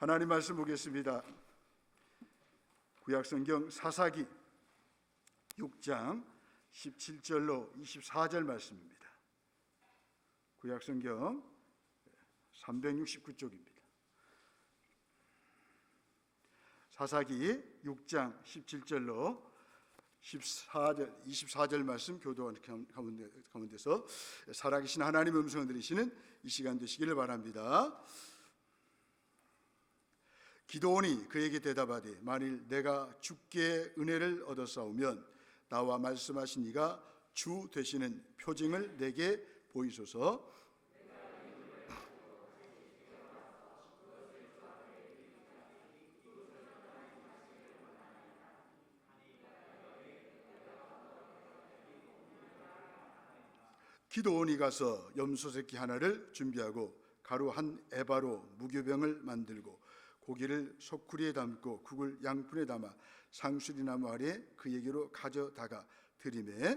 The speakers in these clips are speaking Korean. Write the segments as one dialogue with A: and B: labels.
A: 하나님 말씀 보겠습니다. 구약성경 사사기 6장 17절로 24절 말씀입니다. 구약성경 369쪽입니다. 사사기 6장 17절로 24절 말씀 교도원 가운데서 살아계신 하나님의 음성을 들으시는 이 시간 되시기를 바랍니다. 기드온이 그에게 대답하되 만일 내가 주께 은혜를 얻었사오면 나와 말씀하신 이가 주 되시는 표징을 내게 보이소서. 기드온이 가서 염소 새끼 하나를 준비하고 가루 한 에바로 무교병을 만들고 고기를 소쿠리에 담고 국을 양푼에 담아 상수리나무 아래 그에게로 가져다가 드리매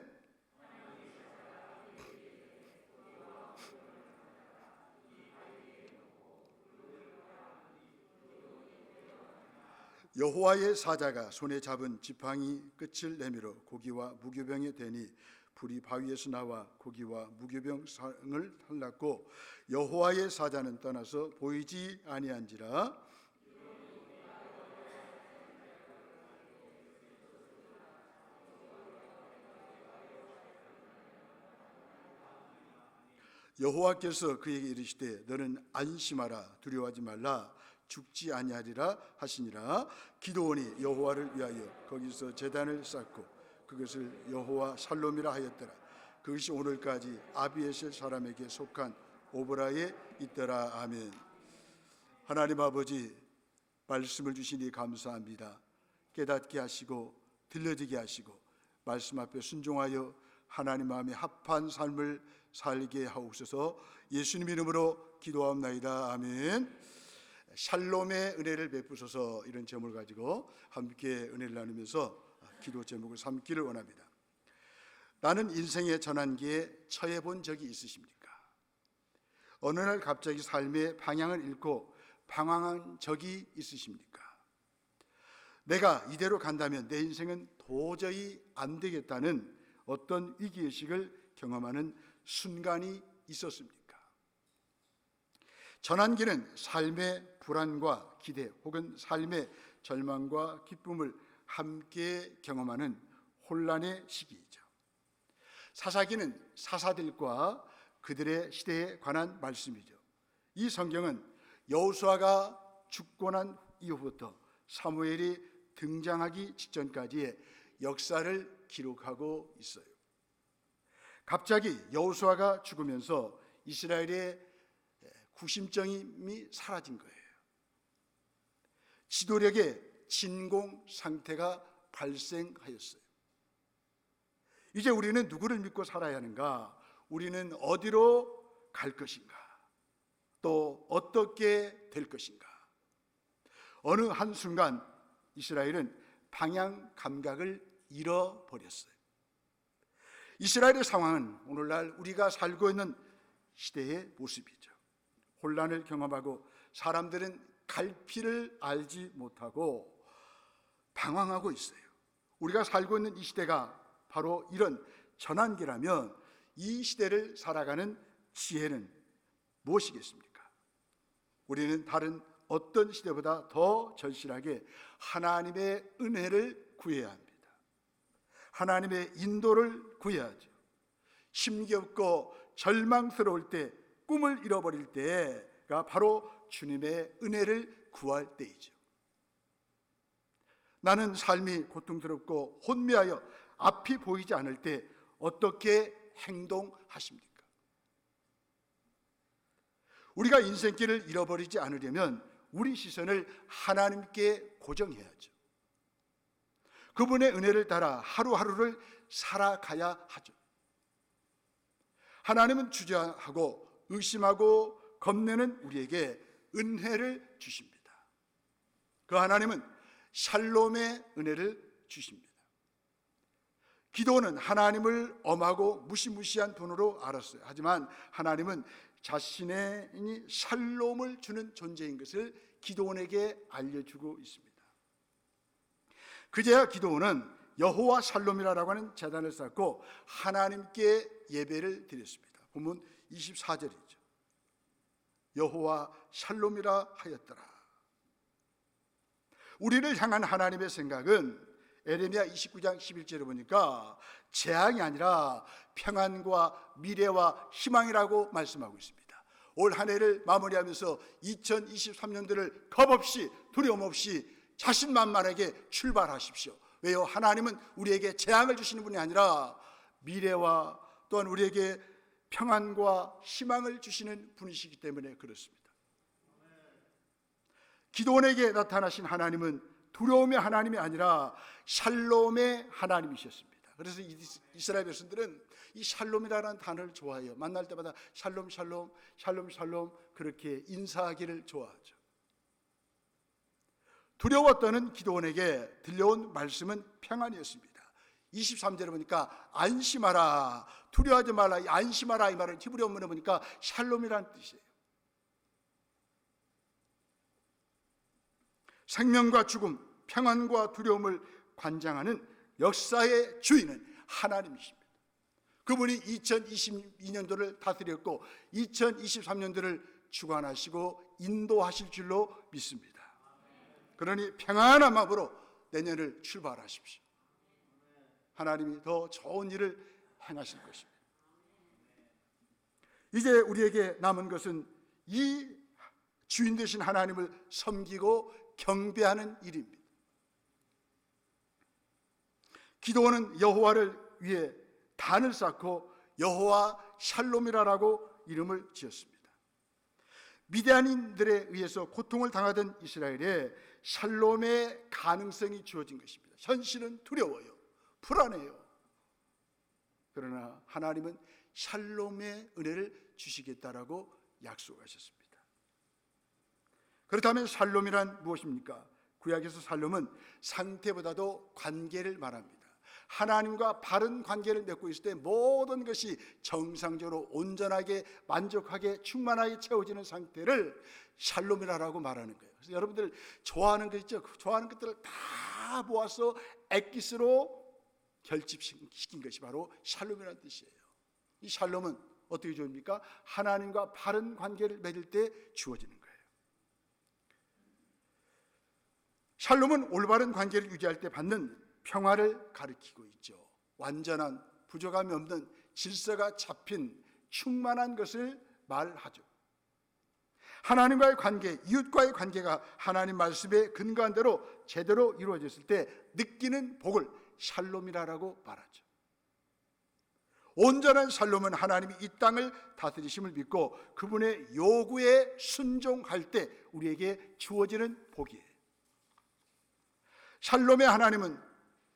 A: 여호와의 사자가 손에 잡은 지팡이 끝을 내밀어 고기와 무교병에 대니 불이 바위에서 나와 고기와 무교병 상을 탈랐고 여호와의 사자는 떠나서 보이지 아니한지라. 여호와께서 그에게 이르시되 너는 안심하라 두려워하지 말라 죽지 아니하리라 하시니라. 기드온이 여호와를 위하여 거기서 제단을 쌓고 그것을 여호와 샬롬이라 하였더라. 그것이 오늘까지 아비에셀 사람에게 속한 오브라에 있더라. 아멘. 하나님 아버지, 말씀을 주시니 감사합니다. 깨닫게 하시고 들려지게 하시고 말씀 앞에 순종하여 하나님 마음에 합한 삶을 살게 하옵소서. 예수님 이름으로 기도하옵나이다. 아멘. 샬롬의 은혜를 베푸소서, 이런 제목을 가지고 함께 은혜를 나누면서 기도 제목을 삼기를 원합니다. 나는 인생의 전환기에 처해 본 적이 있으십니까? 어느 날 갑자기 삶의 방향을 잃고 방황한 적이 있으십니까? 내가 이대로 간다면 내 인생은 도저히 안 되겠다는 어떤 위기의식을 경험하는 순간이 있었습니까? 전환기는 삶의 불안과 기대 혹은 삶의 절망과 기쁨을 함께 경험하는 혼란의 시기이죠. 사사기는 사사들과 그들의 시대에 관한 말씀이죠. 이 성경은 여호수아가 죽고 난 이후부터 사무엘이 등장하기 직전까지의 역사를 기록하고 있어요. 갑자기 여호수아가 죽으면서 이스라엘의 구심점이 사라진 거예요. 지도력의 진공 상태가 발생하였어요. 이제 우리는 누구를 믿고 살아야 하는가? 우리는 어디로 갈 것인가? 또 어떻게 될 것인가? 어느 한순간 이스라엘은 방향 감각을 잃어버렸어요. 이스라엘의 상황은 오늘날 우리가 살고 있는 시대의 모습이죠. 혼란을 경험하고 사람들은 갈피를 알지 못하고 방황하고 있어요. 우리가 살고 있는 이 시대가 바로 이런 전환기라면 이 시대를 살아가는 지혜는 무엇이겠습니까? 우리는 다른 어떤 시대보다 더 절실하게 하나님의 은혜를 구해야 합니다. 하나님의 인도를 구해야 하죠. 힘겹고 절망스러울 때, 꿈을 잃어버릴 때가 바로 주님의 은혜를 구할 때이죠. 나는 삶이 고통스럽고 혼미하여 앞이 보이지 않을 때 어떻게 행동하십니까? 우리가 인생길을 잃어버리지 않으려면 우리 시선을 하나님께 고정해야죠. 그분의 은혜를 따라 하루하루를 살아가야 하죠. 하나님은 주저하고 의심하고 겁내는 우리에게 은혜를 주십니다. 그 하나님은 샬롬의 은혜를 주십니다. 기도는 하나님을 엄하고 무시무시한 분으로 알았어요. 하지만 하나님은 자신의 샬롬을 주는 존재인 것을 기드온에게 알려주고 있습니다. 그제야 기드온은 여호와 샬롬이라고 하는 제단을 쌓고 하나님께 예배를 드렸습니다. 본문 24절이죠. 여호와 샬롬이라 하였더라. 우리를 향한 하나님의 생각은 에레미야 29장 11절에 보니까 재앙이 아니라 평안과 미래와 희망이라고 말씀하고 있습니다. 올 한 해를 마무리하면서 2023년도를 겁없이 두려움 없이 자신만만하게 출발하십시오. 왜요? 하나님은 우리에게 재앙을 주시는 분이 아니라 미래와 또한 우리에게 평안과 희망을 주시는 분이시기 때문에 그렇습니다. 기드온에게 나타나신 하나님은 두려움의 하나님이 아니라 샬롬의 하나님이셨습니다. 그래서 이스라엘 백성들은 이 샬롬이라는 단어를 좋아해요. 만날 때마다 샬롬 샬롬 샬롬 샬롬 그렇게 인사하기를 좋아하죠. 두려웠던 기드온에게 들려온 말씀은 평안이었습니다. 23절에 보니까 안심하라, 두려워하지 말라, 안심하라 이 말은 히브리 원문에 보니까 샬롬이라는 뜻이에요. 생명과 죽음, 평안과 두려움을 관장하는 역사의 주인은 하나님이십니다. 그분이 2022년도를 다스렸고 2023년도를 주관하시고 인도하실 줄로 믿습니다. 그러니 평안한 마음으로 내년을 출발하십시오. 하나님이 더 좋은 일을 행하실 것입니다. 이제 우리에게 남은 것은 이 주인 되신 하나님을 섬기고 경배하는 일입니다. 기드온은 여호와를 위해 단을 쌓고 여호와 샬롬이라고 이름을 지었습니다. 미디안인들에 의해서 고통을 당하던 이스라엘에 샬롬의 가능성이 주어진 것입니다. 현실은 두려워요, 불안해요. 그러나 하나님은 샬롬의 은혜를 주시겠다라고 약속하셨습니다. 그렇다면 샬롬이란 무엇입니까? 구약에서 샬롬은 상태보다도 관계를 말합니다. 하나님과 바른 관계를 맺고 있을 때 모든 것이 정상적으로 온전하게 만족하게 충만하게 채워지는 상태를 샬롬이라고 말하는 거예요. 그래서 여러분들 좋아하는 것 있죠? 좋아하는 것들을 다 모아서 엑기스로 결집시킨 것이 바로 샬롬이라는 뜻이에요. 이 샬롬은 어떻게 주어집니까? 하나님과 바른 관계를 맺을 때 주어지는 거예요. 샬롬은 올바른 관계를 유지할 때 받는 평화를 가리키고 있죠. 완전한 부족함이 없는 질서가 잡힌 충만한 것을 말하죠. 하나님과의 관계, 이웃과의 관계가 하나님 말씀에 근거한 대로 제대로 이루어졌을 때 느끼는 복을 샬롬이라고 말하죠. 온전한 샬롬은 하나님이 이 땅을 다스리심을 믿고 그분의 요구에 순종할 때 우리에게 주어지는 복이에요. 샬롬의 하나님은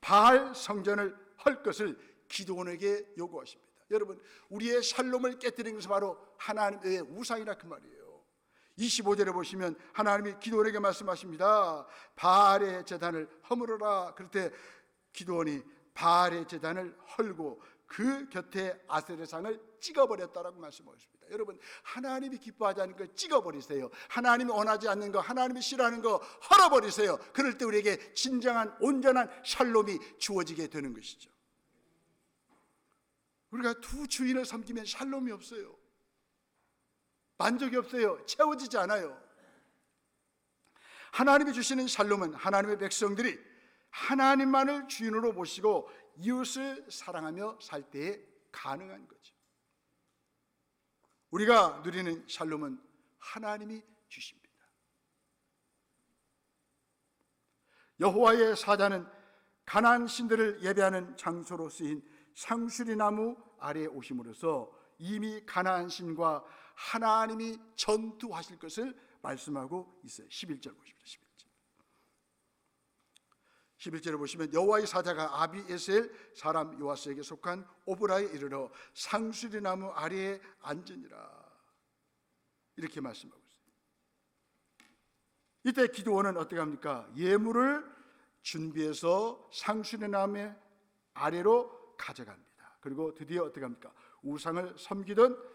A: 바알 성전을 헐 것을 기드온에게 요구하십니다. 여러분, 우리의 샬롬을 깨뜨리는 것은 바로 하나님의 우상이라 그 말이에요. 25절에 보시면 하나님이 기드온에게 말씀하십니다. 바알의 제단을 허물어라. 그럴 때 기드온이 바알의 제단을 헐고 그 곁에 아세라상을 찍어버렸다라고 말씀하십니다. 여러분, 하나님이 기뻐하지 않는 거 찍어버리세요. 하나님이 원하지 않는 거, 하나님이 싫어하는 거 헐어버리세요. 그럴 때 우리에게 진정한 온전한 샬롬이 주어지게 되는 것이죠. 우리가 두 주인을 섬기면 샬롬이 없어요. 만족이 없어요. 채워지지 않아요. 하나님이 주시는 샬롬은 하나님의 백성들이 하나님만을 주인으로 모시고 이웃을 사랑하며 살 때에 가능한 거죠. 우리가 누리는 샬롬은 하나님이 주십니다. 여호와의 사자는 가나안 신들을 예배하는 장소로 쓰인 상수리 나무 아래에 오심으로써 이미 가나안 신과 하나님이 전투하실 것을 말씀하고 있어요. 11절 보십시오. 11절에 보시면 여호와의 사자가 아비에셀 사람 요아스에게 속한 오브라에 이르러 상수리 나무 아래에 앉으니라. 이렇게 말씀하고 있어요. 이때 기드온은 어떻게 합니까? 예물을 준비해서 상수리 나무 아래로 가져갑니다. 그리고 드디어 어떻게 합니까? 우상을 섬기던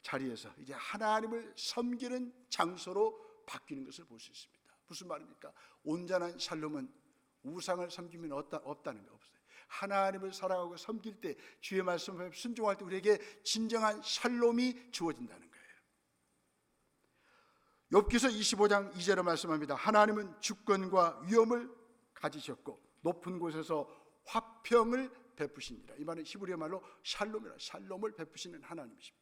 A: 자리에서 이제 하나님을 섬기는 장소로 바뀌는 것을 볼 수 있습니다. 무슨 말입니까? 온전한 샬롬은 우상을 섬기면 없다는 게 없어요. 하나님을 사랑하고 섬길 때, 주의 말씀에 순종할 때 우리에게 진정한 샬롬이 주어진다는 거예요. 욥기서 25장 2절에 말씀합니다. 하나님은 주권과 위엄을 가지셨고 높은 곳에서 화평을 베푸시니라. 이 말은 히브리어 말로 샬롬이라, 샬롬을 베푸시는 하나님이십니다.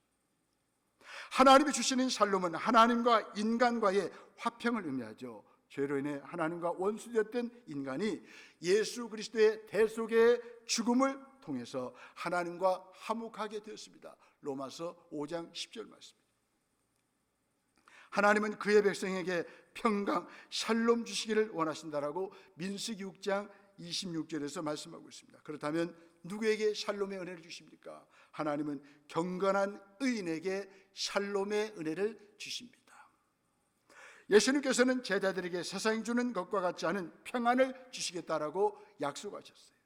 A: 하나님이 주시는 샬롬은 하나님과 인간과의 화평을 의미하죠. 죄로 인해 하나님과 원수되었던 인간이 예수 그리스도의 대속의 죽음을 통해서 하나님과 화목하게 되었습니다. 로마서 5장 10절 말씀입니다. 하나님은 그의 백성에게 평강, 샬롬 주시기를 원하신다라고 민수기 6장 26절에서 말씀하고 있습니다. 그렇다면 누구에게 샬롬의 은혜를 주십니까? 하나님은 경건한 의인에게 샬롬의 은혜를 주십니다. 예수님께서는 제자들에게 세상이 주는 것과 같지 않은 평안을 주시겠다라고 약속하셨어요.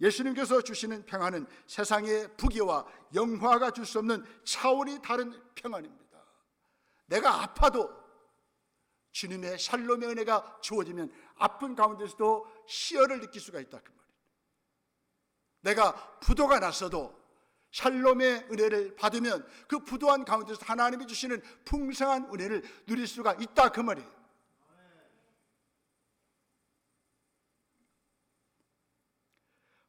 A: 예수님께서 주시는 평안은 세상의 부귀와 영화가 줄 수 없는 차원이 다른 평안입니다. 내가 아파도 주님의 샬롬의 은혜가 주어지면 아픈 가운데서도 희열을 느낄 수가 있다 그 말이에요. 내가 부도가 났어도 샬롬의 은혜를 받으면 그 부도한 가운데서 하나님이 주시는 풍성한 은혜를 누릴 수가 있다 그 말이에요.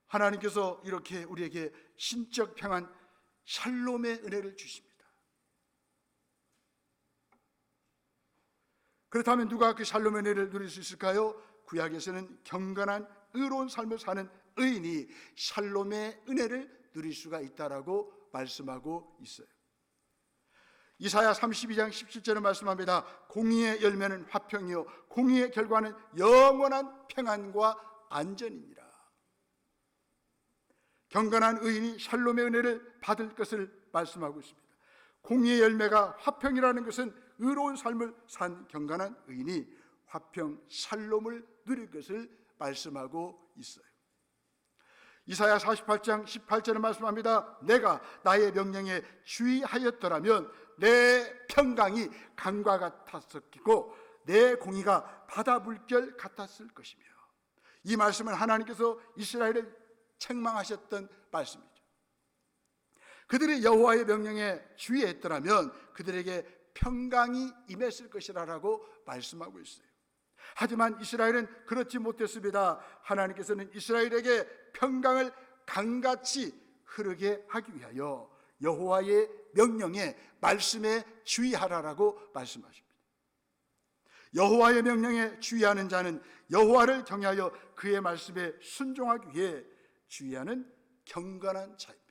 A: 하나님께서 이렇게 우리에게 신적 평안, 샬롬의 은혜를 주십니다. 그렇다면 누가 그 샬롬의 은혜를 누릴 수 있을까요? 구약에서는 경건한 의로운 삶을 사는 의인이 샬롬의 은혜를 누릴 수가 있다라고 말씀하고 있어요. 이사야 32장 17절에 말씀합니다. 공의의 열매는 화평이요 공의의 결과는 영원한 평안과 안전이니라. 경건한 의인이 샬롬의 은혜를 받을 것을 말씀하고 있습니다. 공의의 열매가 화평이라는 것은 의로운 삶을 산 경건한 의인이 화평, 샬롬을 누릴 것을 말씀하고 있어요. 이사야 48장 18절에 말씀합니다. 내가 나의 명령에 주의하였더라면 내 평강이 강과 같았었고 내 공의가 바다 물결 같았을 것이며. 이 말씀은 하나님께서 이스라엘을 책망하셨던 말씀이죠. 그들이 여호와의 명령에 주의했더라면 그들에게 평강이 임했을 것이라고 말씀하고 있어요. 하지만 이스라엘은 그렇지 못했습니다. 하나님께서는 이스라엘에게 평강을 강같이 흐르게 하기 위하여 여호와의 명령에 말씀에 주의하라라고 말씀하십니다. 여호와의 명령에 주의하는 자는 여호와를 경외하여 그의 말씀에 순종하기 위해 주의하는 경건한 자입니다.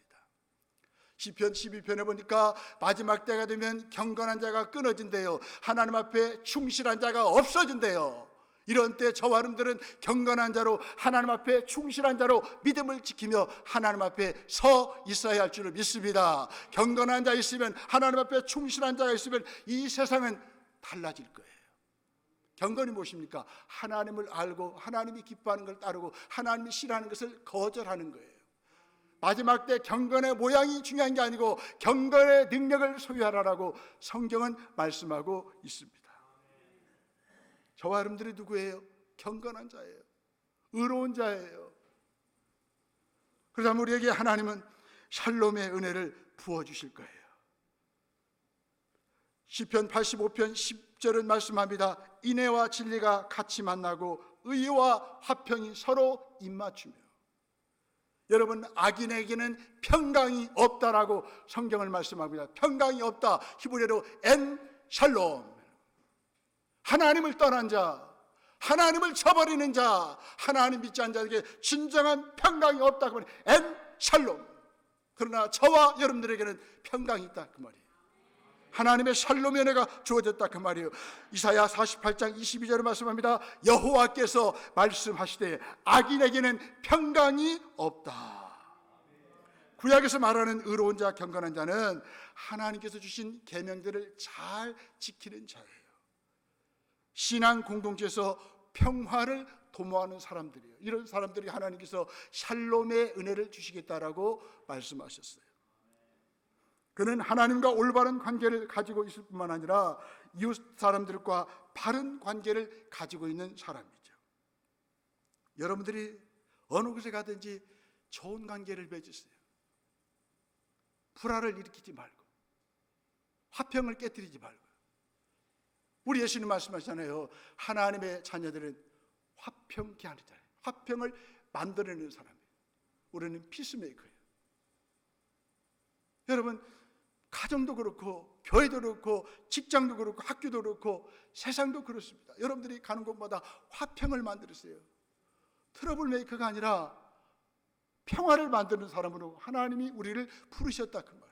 A: 시편 12편에 보니까 마지막 때가 되면 경건한 자가 끊어진대요. 하나님 앞에 충실한 자가 없어진대요. 이런 때 저와 여러분들은 경건한 자로 하나님 앞에 충실한 자로 믿음을 지키며 하나님 앞에 서 있어야 할 줄을 믿습니다. 경건한 자 있으면, 하나님 앞에 충실한 자가 있으면 이 세상은 달라질 거예요. 경건이 무엇입니까? 하나님을 알고 하나님이 기뻐하는 걸 따르고 하나님이 싫어하는 것을 거절하는 거예요. 마지막 때 경건의 모양이 중요한 게 아니고 경건의 능력을 소유하라라고 성경은 말씀하고 있습니다. 저와 여러분들이 누구예요? 경건한 자예요. 의로운 자예요. 그래서 우리에게 하나님은 샬롬의 은혜를 부어주실 거예요. 시편 85편 10절은 말씀합니다. 인애와 진리가 같이 만나고 의와 화평이 서로 입맞추며. 여러분, 악인에게는 평강이 없다라고 성경을 말씀합니다. 평강이 없다. 히브리어로 엔 샬롬. 하나님을 떠난 자, 하나님을 저버리는 자, 하나님 믿지 않는 자에게 진정한 평강이 없다 그 말이에요. 엔 샬롬. 그러나 저와 여러분들에게는 평강이 있다 그 말이에요. 하나님의 샬롬의 은혜가 주어졌다 그 말이에요. 이사야 48장 22절에 말씀합니다. 여호와께서 말씀하시되 악인에게는 평강이 없다. 구약에서 말하는 의로운 자, 경건한 자는 하나님께서 주신 계명들을 잘 지키는 자예요. 신앙 공동체에서 평화를 도모하는 사람들이에요. 이런 사람들이 하나님께서 샬롬의 은혜를 주시겠다라고 말씀하셨어요. 그는 하나님과 올바른 관계를 가지고 있을 뿐만 아니라 이웃 사람들과 바른 관계를 가지고 있는 사람이죠. 여러분들이 어느 곳에 가든지 좋은 관계를 맺으세요. 불화를 일으키지 말고, 화평을 깨뜨리지 말고. 우리 예수님 말씀하시잖아요. 하나님의 자녀들은 화평케 하는 자예요. 화평을 만들어내는 사람이에요. 우리는 피스메이커예요. 여러분, 가정도 그렇고 교회도 그렇고 직장도 그렇고 학교도 그렇고 세상도 그렇습니다. 여러분들이 가는 곳마다 화평을 만들으세요. 트러블 메이커가 아니라 평화를 만드는 사람으로 하나님이 우리를 부르셨다, 그 말이에요.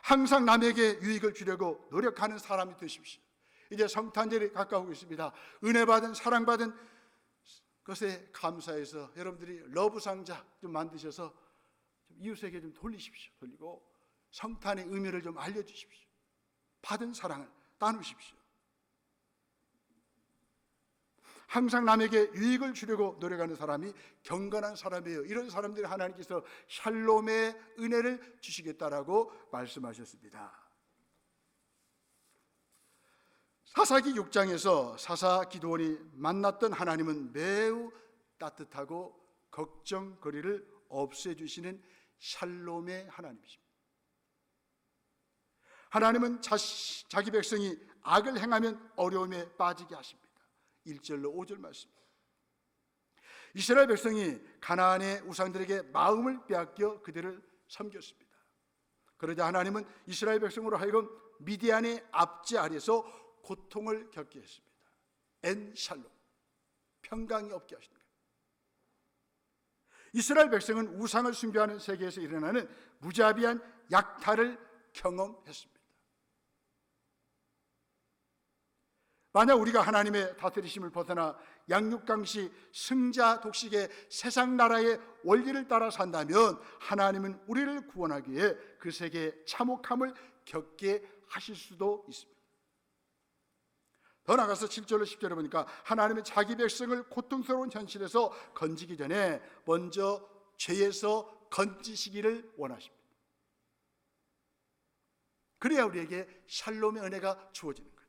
A: 항상 남에게 유익을 주려고 노력하는 사람이 되십시오. 이제 성탄절이 가까우고 있습니다. 은혜 받은, 사랑받은 것에 감사해서 여러분들이 러브 상자 좀 만드셔서 좀 이웃에게 좀 돌리십시오. 돌리고 성탄의 의미를 좀 알려주십시오. 받은 사랑을 나누십시오. 항상 남에게 유익을 주려고 노력하는 사람이 경건한 사람이에요. 이런 사람들이 하나님께서 샬롬의 은혜를 주시겠다라고 말씀하셨습니다. 사사기 6장에서 사사 기드온이 만났던 하나님은 매우 따뜻하고 걱정거리를 없애주시는 샬롬의 하나님이십니다. 하나님은 자기 백성이 악을 행하면 어려움에 빠지게 하십니다. 1절로 5절 말씀. 이스라엘 백성이 가나안의 우상들에게 마음을 빼앗겨 그들을 섬겼습니다. 그러자 하나님은 이스라엘 백성으로 하여금 미디안의 압제 아래서 고통을 겪게 했습니다. 엔샬롬, 평강이 없게 하신 거예요. 이스라엘 백성은 우상을 숭배하는 세계에서 일어나는 무자비한 약탈을 경험했습니다. 만약 우리가 하나님의 다스리심을 벗어나 양육강식, 승자 독식의 세상 나라의 원리를 따라 산다면 하나님은 우리를 구원하기 위해 그 세계의 참혹함을 겪게 하실 수도 있습니다. 더 나아가서 7절로 10절에 보니까 하나님은 자기 백성을 고통스러운 현실에서 건지기 전에 먼저 죄에서 건지시기를 원하십니다. 그래야 우리에게 샬롬의 은혜가 주어지는 거예요.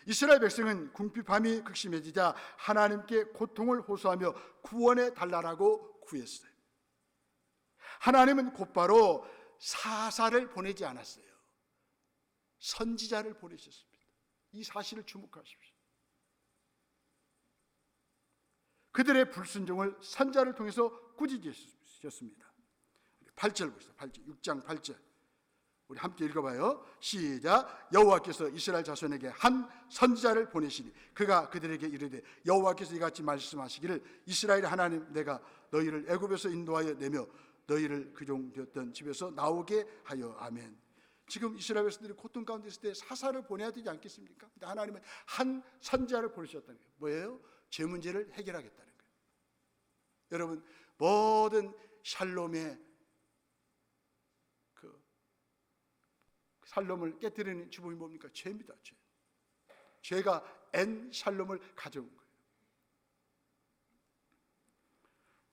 A: 이스라엘 백성은 궁핍함이 극심해지자 하나님께 고통을 호소하며 구원해 달라고 구했어요. 하나님은 곧바로 사사를 보내지 않았어요. 선지자를 보내셨습니다. 이 사실을 주목하십시오. 그들의 불순종을 선자를 통해서 꾸짖으셨습니다. 8절 보시죠. 8절, 6장 8절. 우리 함께 읽어봐요. 시작. 여호와께서 이스라엘 자손에게 한 선지자를 보내시니 그가 그들에게 이르되 여호와께서 이같이 말씀하시기를 이스라엘 하나님 내가 너희를 애굽에서 인도하여 내며 너희를 그 종 되었던 집에서 나오게 하여. 아멘. 지금 이스라엘 백성들이 고통 가운데 있을 때 사사를 보내야 되지 않겠습니까? 근데 하나님은 한 선지자를 보내셨다는 거예요. 뭐예요? 죄 문제를 해결하겠다는 거예요. 여러분, 모든 샬롬의 샬롬을 깨뜨리는 주범이 뭡니까? 죄입니다. 죄. 죄가 엔 샬롬을 가져온 거예요.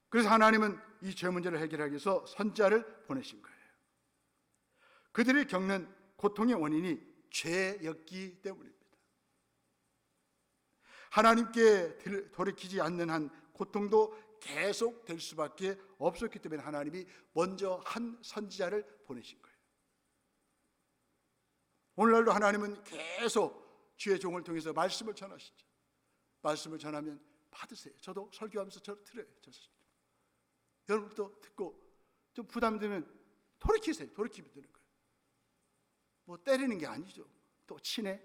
A: 그래서 하나님은 이 죄 문제를 해결하기 위해서 선지자를 보내신 거예요. 그들이 겪는 고통의 원인이 죄였기 때문입니다. 하나님께 돌이키지 않는 한 고통도 계속 될 수밖에 없었기 때문에 하나님이 먼저 한 선지자를 보내신 거예요. 오늘날도 하나님은 계속 주의 종을 통해서 말씀을 전하시죠. 말씀을 전하면 받으세요. 저도 설교하면서 저 들어요. 여러분도 듣고 좀 부담되면 돌이키세요. 돌이키면 되는 거예요. 뭐 때리는 게 아니죠. 또 치는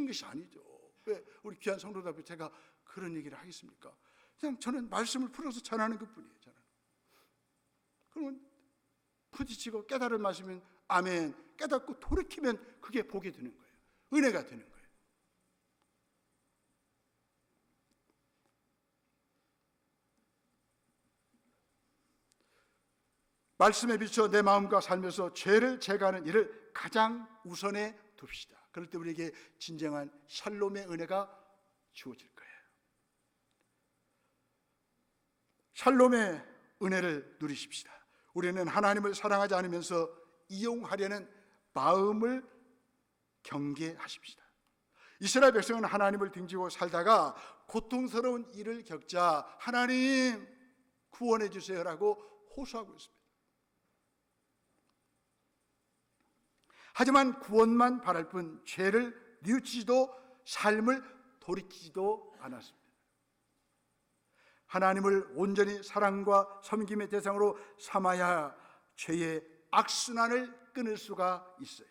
A: 것이 아니죠. 왜 우리 귀한 성도들 앞에 제가 그런 얘기를 하겠습니까? 그냥 저는 말씀을 풀어서 전하는 것뿐이에요. 저는. 그러면 부딪히고 깨달을 마시면 아멘. 깨닫고 돌이키면 그게 복이 되는 거예요. 은혜가 되는 거예요. 말씀에 비춰 내 마음과 삶에서 죄를 제거하는 일을 가장 우선에 둡시다. 그럴 때 우리에게 진정한 샬롬의 은혜가 주어질 거예요. 샬롬의 은혜를 누리십시다. 우리는 하나님을 사랑하지 않으면서 이용하려는 마음을 경계하십시다. 이스라엘 백성은 하나님을 등지고 살다가 고통스러운 일을 겪자 하나님 구원해 주세요라고 호소하고 있습니다. 하지만 구원만 바랄 뿐 죄를 뉘우치지도 삶을 돌이키지도 않았습니다. 하나님을 온전히 사랑과 섬김의 대상으로 삼아야 죄의 악순환을 끊을 수가 있어요.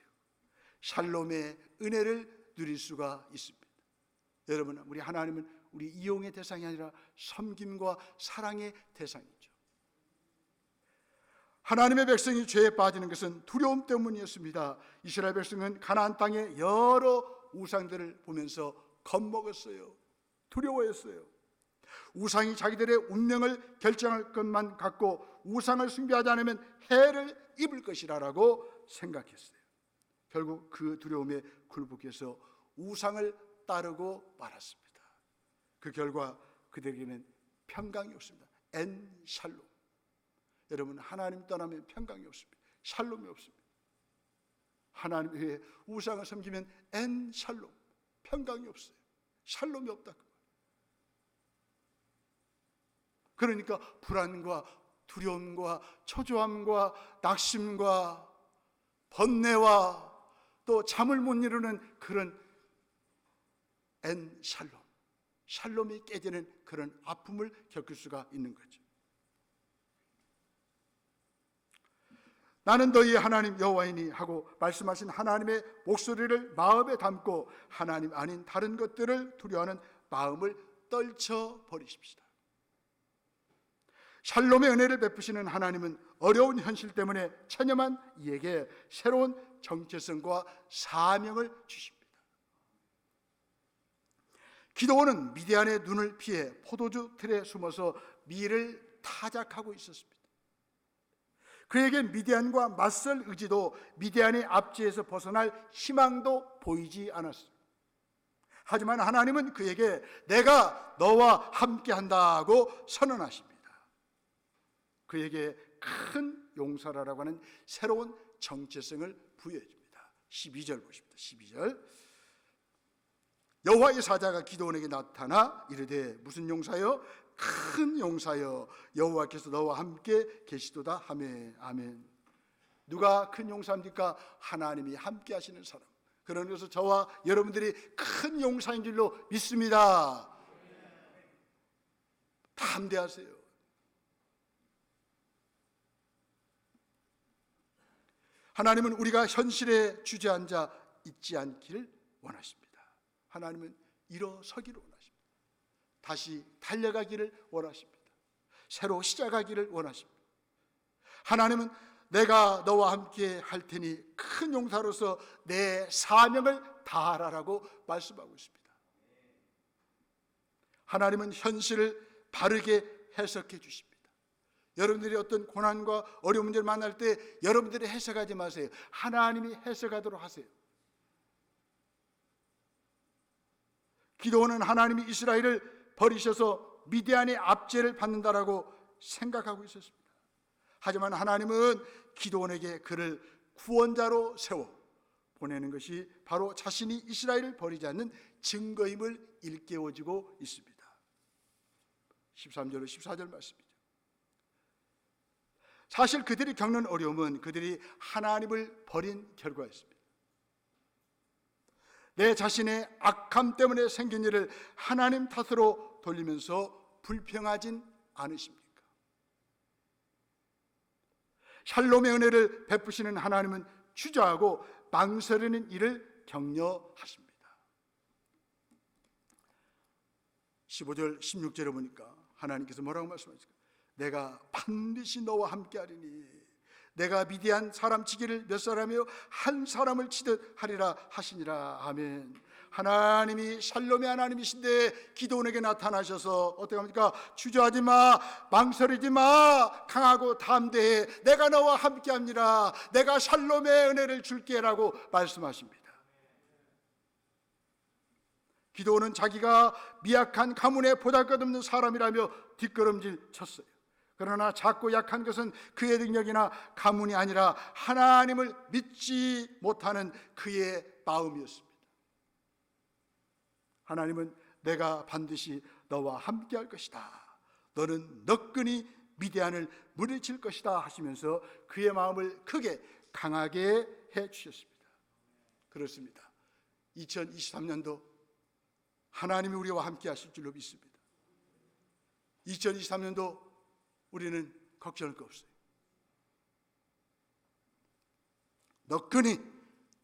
A: 샬롬의 은혜를 누릴 수가 있습니다. 여러분, 우리 하나님은 우리 이용의 대상이 아니라 섬김과 사랑의 대상이죠. 하나님의 백성이 죄에 빠지는 것은 두려움 때문이었습니다. 이스라엘 백성은 가나안 땅의 여러 우상들을 보면서 겁먹었어요. 두려워했어요. 우상이 자기들의 운명을 결정할 것만 같고 우상을 숭배하지 않으면 해를 입을 것이라고 생각했어요. 결국 그 두려움에 굴복해서 우상을 따르고 말았습니다. 그 결과 그들에게는 평강이 없습니다. 엔 샬롬. 여러분, 하나님 떠나면 평강이 없습니다. 샬롬이 없습니다. 하나님 외에 우상을 섬기면 엔 샬롬, 평강이 없어요. 샬롬이 없다. 그러니까 불안과 두려움과 초조함과 낙심과 번뇌와 또 잠을 못 이루는 그런 엔 샬롬, 샬롬이 깨지는 그런 아픔을 겪을 수가 있는 거죠. 나는 너희의 하나님 여호와이니 하고 말씀하신 하나님의 목소리를 마음에 담고 하나님 아닌 다른 것들을 두려워하는 마음을 떨쳐버리십시다. 샬롬의 은혜를 베푸시는 하나님은 어려운 현실 때문에 체념한 이에게 새로운 정체성과 사명을 주십니다. 기드온은 미디안의 눈을 피해 포도주 틀에 숨어서 밀을 타작하고 있었습니다. 그에게 미디안과 맞설 의지도 미디안의 압제에서 벗어날 희망도 보이지 않았습니다. 하지만 하나님은 그에게 내가 너와 함께 한다고 선언하십니다. 그에게 큰 용사라고 하는 새로운 정체성을 부여해 줍니다. 12절 보십니다. 12절. 여호와의 사자가 기드온에게 나타나 이르되 무슨 용사여? 큰 용사여, 여호와께서 너와 함께 계시도다 하매. 아멘. 누가 큰 용사입니까? 하나님이 함께 하시는 사람. 그러면서 저와 여러분들이 큰 용사인 줄로 믿습니다. 담대하세요. 하나님은 우리가 현실에 주저앉아 있지 않기를 원하십니다. 하나님은 일어서기를 원하십니다. 다시 달려가기를 원하십니다. 새로 시작하기를 원하십니다. 하나님은 내가 너와 함께 할 테니 큰 용사로서 내 사명을 다하라라고 말씀하고 있습니다. 하나님은 현실을 바르게 해석해 주십니다. 여러분들이 어떤 고난과 어려운 문제를 만날 때 여러분들이 해석하지 마세요. 하나님이 해석하도록 하세요. 기드온은 하나님이 이스라엘을 버리셔서 미디안의 압제를 받는다라고 생각하고 있었습니다. 하지만 하나님은 기드온에게 그를 구원자로 세워 보내는 것이 바로 자신이 이스라엘을 버리지 않는 증거임을 일깨워주고 있습니다. 13절로 14절 말씀이죠. 사실 그들이 겪는 어려움은 그들이 하나님을 버린 결과였습니다. 내 자신의 악함 때문에 생긴 일을 하나님 탓으로 돌리면서 불평하진 않으십니까? 샬롬의 은혜를 베푸시는 하나님은 주저하고 망설이는 일을 격려하십니다. 15절 16절에 보니까 하나님께서 뭐라고 말씀하십니까? 내가 반드시 너와 함께하리니 내가 미디안 사람 치기를 몇 사람이요 한 사람을 치듯 하리라 하시니라. 아멘. 하나님이 샬롬의 하나님이신데 기드온에게 나타나셔서 어떻게 합니까? 주저하지 마, 망설이지 마, 강하고 담대해, 내가 너와 함께합니다, 내가 샬롬의 은혜를 줄게라고 말씀하십니다. 기드온은 자기가 미약한 가문의 보잘것없는 사람이라며 뒷걸음질 쳤어요. 그러나 작고 약한 것은 그의 능력이나 가문이 아니라 하나님을 믿지 못하는 그의 마음이었습니다. 하나님은 내가 반드시 너와 함께할 것이다, 너는 너끈히 미디안을 물리칠 것이다 하시면서 그의 마음을 크게 강하게 해 주셨습니다. 그렇습니다. 2023년도 하나님이 우리와 함께 하실 줄로 믿습니다. 2023년도 우리는 걱정할 거 없어요. 너끈히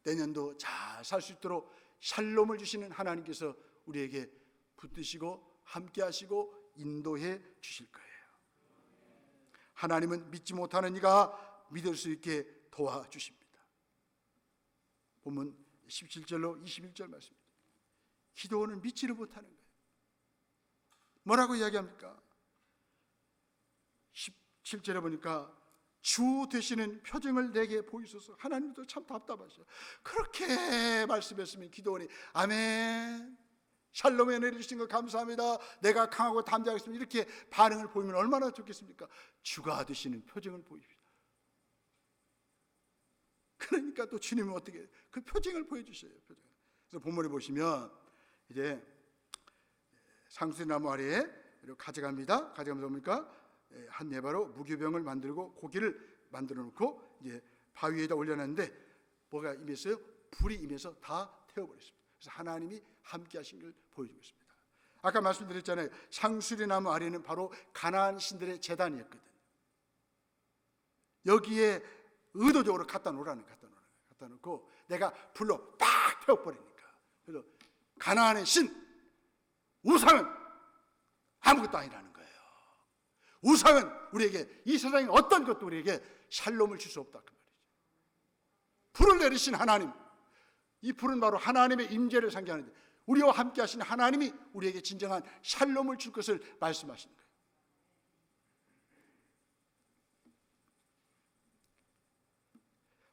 A: 내년도 잘 살 수 있도록 샬롬을 주시는 하나님께서 우리에게 붙드시고 함께 하시고 인도해 주실 거예요. 하나님은 믿지 못하는 이가 믿을 수 있게 도와주십니다. 본문 17절로 21절 말씀입니다. 기도원은 믿지를 못하는 거예요. 뭐라고 이야기합니까? 17절에 보니까 주 되시는 표정을 내게 보이소서. 하나님도 참 답답하셔. 그렇게 말씀했으면 기도원이 아멘, 샬롬에 내려주신 것 감사합니다, 내가 강하고 담대하겠습니다, 이렇게 반응을 보이면 얼마나 좋겠습니까? 주가 되시는 표정을 보입니다. 그러니까 또 주님은 어떻게 그 표정을 보여주셔요. 표정. 그래서 본문에 보시면 이제 상수리나무 아래에 가져갑니다. 가져가면서 뭡니까? 한 네바로 무교병을 만들고 고기를 만들어 놓고 이제 바위 위에다 올려놨는데 뭐가 임했어요? 불이 임해서 다 태워버렸습니다. 그래서 하나님이 함께 하신 걸 보여주고 있습니다. 아까 말씀드렸잖아요. 상수리나무 아래는 바로 가나안 신들의 제단이었거든. 여기에 의도적으로 갖다 놓고 내가 불로 딱 태워버리니까. 그래서 가나안의 신, 우상은 아무것도 아니라는 거예요. 우상은 우리에게, 이 세상에 어떤 것도 우리에게 샬롬을 줄 수 없다 그 말이죠. 불을 내리신 하나님, 이 불은 바로 하나님의 임재를 상징하는데 우리와 함께 하시는 하나님이 우리에게 진정한 샬롬을 줄 것을 말씀하시는 거예요.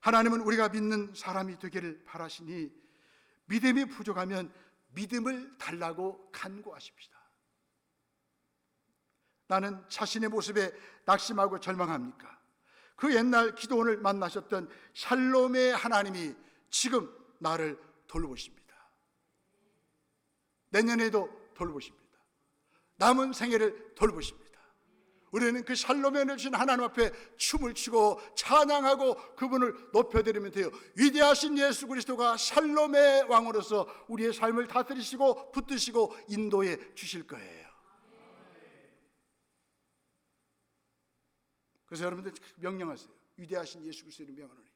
A: 하나님은 우리가 믿는 사람이 되기를 바라시니 믿음이 부족하면 믿음을 달라고 간구하십시다. 나는 자신의 모습에 낙심하고 절망합니까? 그 옛날 기도원을 만나셨던 샬롬의 하나님이 지금 나를 돌보십니다. 내년에도 돌보십니다. 남은 생애를 돌보십니다. 우리는 그 샬롬에 내주신 하나님 앞에 춤을 추고 찬양하고 그분을 높여드리면 돼요. 위대하신 예수 그리스도가 샬롬의 왕으로서 우리의 삶을 다스리시고 붙드시고 인도해 주실 거예요. 그래서 여러분들 명령하세요. 위대하신 예수 그리스도를 명하노니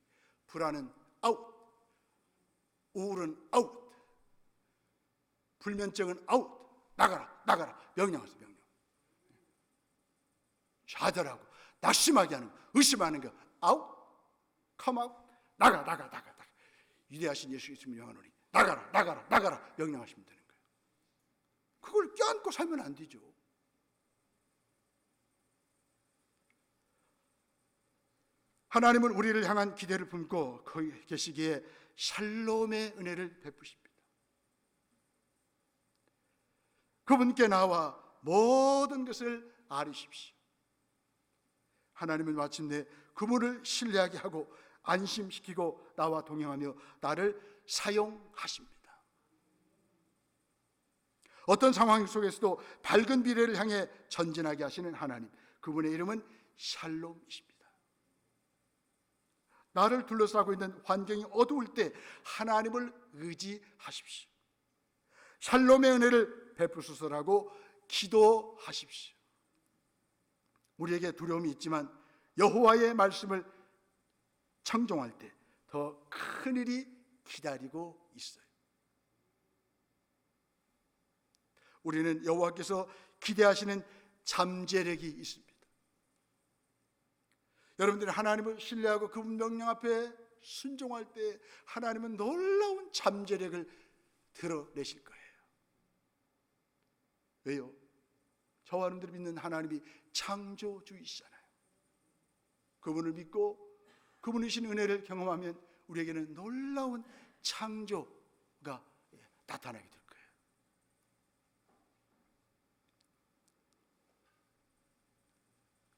A: 불안은 아웃, 우울은 아웃, 불면증은 아웃, 나가라 명령하세요. 명령. 좌절하고 낙심하게 하는 거, 의심하는 거 아웃, come out, 나가. 위대하신 예수 그리스도를 명하노니 나가라 명령하시면 되는 거예요. 그걸 껴안고 살면 안 되죠. 하나님은 우리를 향한 기대를 품고 거기 계시기에 샬롬의 은혜를 베푸십니다. 그분께 나와 모든 것을 아뢰십시오. 하나님은 마침내 그분을 신뢰하게 하고 안심시키고 나와 동행하며 나를 사용하십니다. 어떤 상황 속에서도 밝은 미래를 향해 전진하게 하시는 하나님, 그분의 이름은 샬롬이십니다. 나를 둘러싸고 있는 환경이 어두울 때 하나님을 의지하십시오. 샬롬의 은혜를 베푸소서라고 기도하십시오. 우리에게 두려움이 있지만 여호와의 말씀을 청종할 때 더 큰 일이 기다리고 있어요. 우리는 여호와께서 기대하시는 잠재력이 있습니다. 여러분들이 하나님을 신뢰하고 그분 명령 앞에 순종할 때 하나님은 놀라운 잠재력을 드러내실 거예요. 왜요? 저와 여러분들이 믿는 하나님이 창조주이시잖아요. 그분을 믿고 그분이신 은혜를 경험하면 우리에게는 놀라운 창조가 나타나게 될 거예요.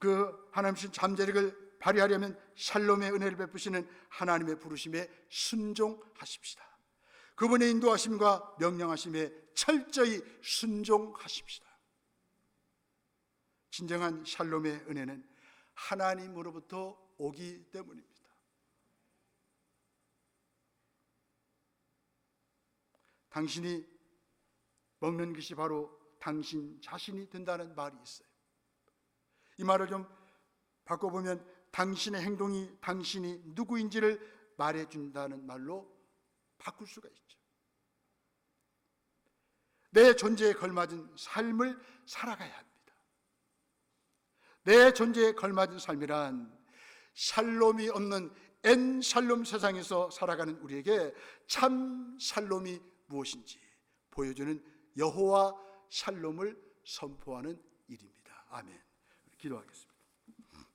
A: 그 하나님의 잠재력을 발휘하려면 샬롬의 은혜를 베푸시는 하나님의 부르심에 순종하십시다. 그분의 인도하심과 명령하심에 철저히 순종하십시다. 진정한 샬롬의 은혜는 하나님으로부터 오기 때문입니다. 당신이 먹는 것이 바로 당신 자신이 된다는 말이 있어요. 이 말을 좀 바꿔보면 당신의 행동이 당신이 누구인지를 말해준다는 말로 바꿀 수가 있죠. 내 존재에 걸맞은 삶을 살아가야 합니다. 내 존재에 걸맞은 삶이란 샬롬이 없는 엔샬롬 세상에서 살아가는 우리에게 참 샬롬이 무엇인지 보여주는 여호와 샬롬을 선포하는 일입니다. 아멘. 기도하겠습니다.